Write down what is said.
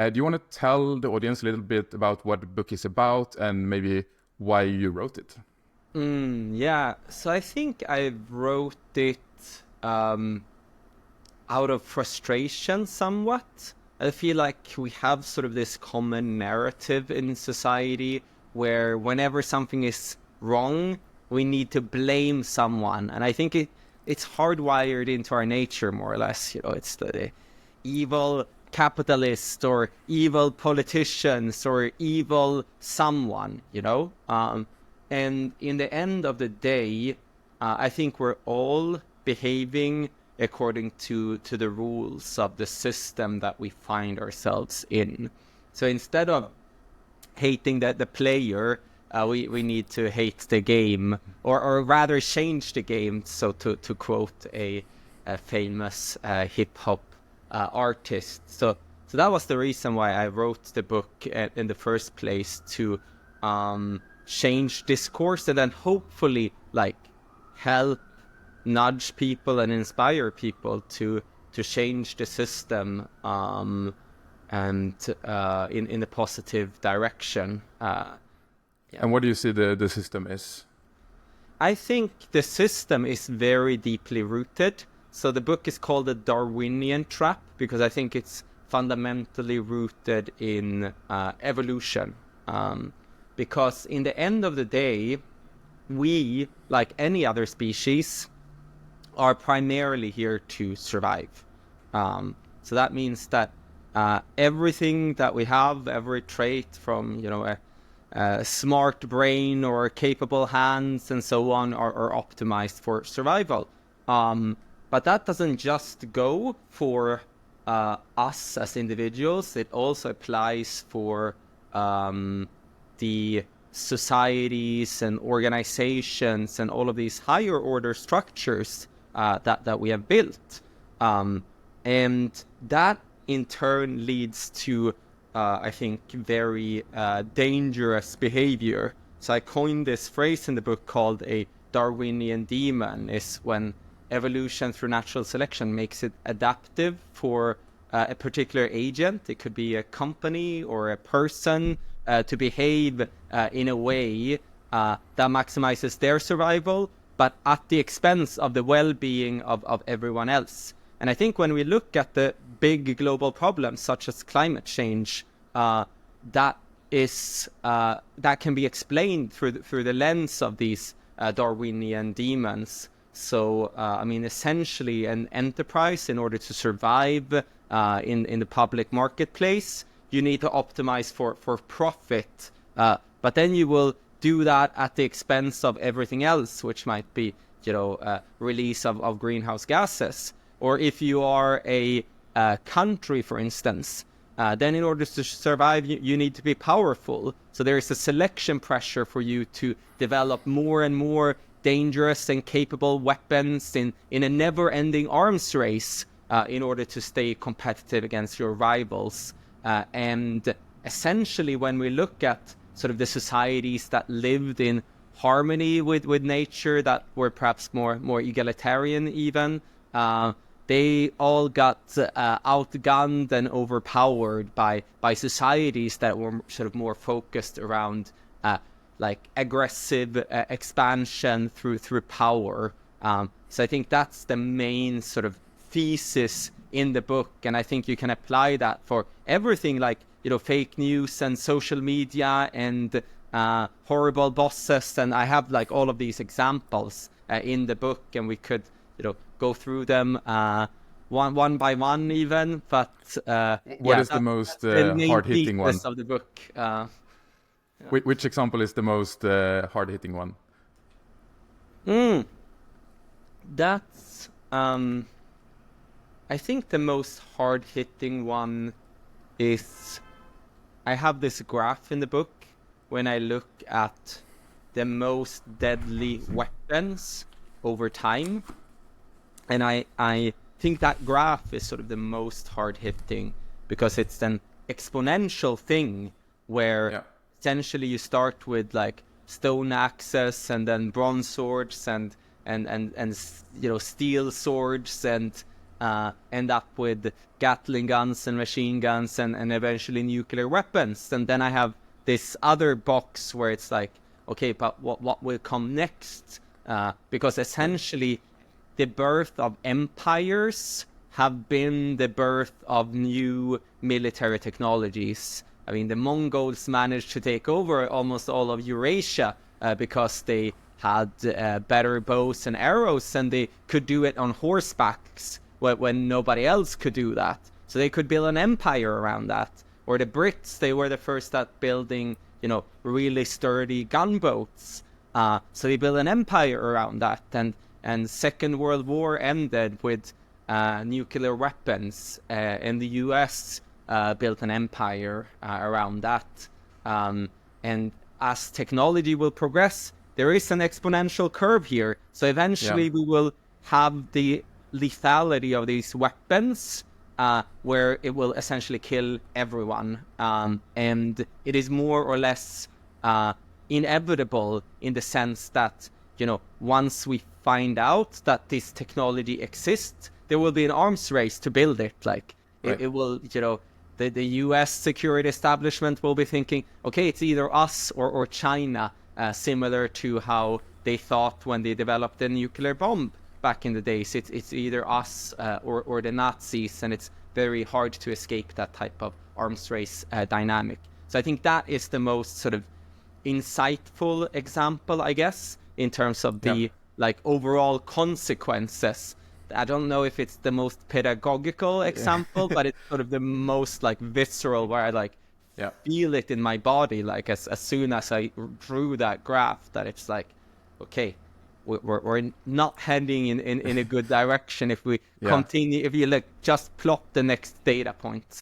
Do you want to tell the audience a little bit about what the book is about and maybe why you wrote it? Yeah, so I think I wrote it um, out of frustration somewhat. I feel like we have sort of this common narrative in society where whenever something is wrong, we need to blame someone. And I think it's hardwired into our nature, more or less. It's the evil capitalist or evil politicians or evil someone. And in the end of the day, I think we're all behaving according to the rules of the system that we find ourselves in. So instead of hating the player, we need to hate the game, or rather change the game. So to quote a famous hip hop artist. So that was the reason why I wrote the book in the first place, to change discourse and then hopefully like help nudge people and inspire people to change the system and in a positive direction. Yeah. And what do you see the system is? I think the system is very deeply rooted. So the book is called The Darwinian Trap because I think it's fundamentally rooted in evolution. Because in the end of the day, we, like any other species, are primarily here to survive. So that means that everything that we have, every trait from, a smart brain or capable hands and so on are optimized for survival. But that doesn't just go for us as individuals. It also applies for the societies and organizations and all of these higher order structures that we have built. And that in turn leads to, I think, very dangerous behavior. So I coined this phrase in the book called a Darwinian demon, is when evolution through natural selection makes it adaptive for a particular agent. It could be a company or a person to behave in a way that maximizes their survival, but at the expense of the well-being of everyone else. And I think when we look at the big global problems such as climate change, that can be explained through the lens of these Darwinian demons. So, essentially an enterprise, in order to survive in the public marketplace, you need to optimize for profit. But then you will do that at the expense of everything else, which might be, release of greenhouse gases. Or if you are a country, for instance, then in order to survive, you need to be powerful. So there is a selection pressure for you to develop more and more dangerous and capable weapons in a never-ending arms race in order to stay competitive against your rivals. And essentially, when we look at sort of the societies that lived in harmony with nature, that were perhaps more egalitarian even, they all got outgunned and overpowered by societies that were sort of more focused around like aggressive expansion through power. So I think that's the main sort of thesis in the book, and I think you can apply that for everything, like fake news and social media and horrible bosses, and I have like all of these examples in the book, and we could go through them one by one even. But what is the most hard-hitting one of the book? Which example is the most hard-hitting one? That's I think the most hard-hitting one is, I have this graph in the book when I look at the most deadly weapons over time. And I think that graph is sort of the most hard-hitting because it's an exponential thing where essentially you start with like stone axes and then bronze swords and steel swords and end up with Gatling guns and machine guns and eventually nuclear weapons. And then I have this other box where it's like, okay, but what will come next? Because essentially the birth of empires have been the birth of new military technologies. I mean, the Mongols managed to take over almost all of Eurasia because they had better bows and arrows, and they could do it on horsebacks when nobody else could do that. So they could build an empire around that. Or the Brits, they were the first at building, really sturdy gunboats. So they built an empire around that. And Second World War ended with nuclear weapons. And the US built an empire around that. And as technology will progress, there is an exponential curve here. So eventually we will have the lethality of these weapons where it will essentially kill everyone. And it is more or less inevitable in the sense that, once we find out that this technology exists, there will be an arms race to build it. Like it will, the US security establishment will be thinking, okay, it's either us or China, similar to how they thought when they developed the nuclear bomb back in the days. It's either us or the Nazis, and it's very hard to escape that type of arms race dynamic. So I think that is the most sort of insightful example, I guess, in terms of the overall consequences. I don't know if it's the most pedagogical example, but it's sort of the most visceral, where I feel it in my body, as soon as I drew that graph, that it's like, okay, we're not heading in a good direction if we continue, if you just plot the next data points.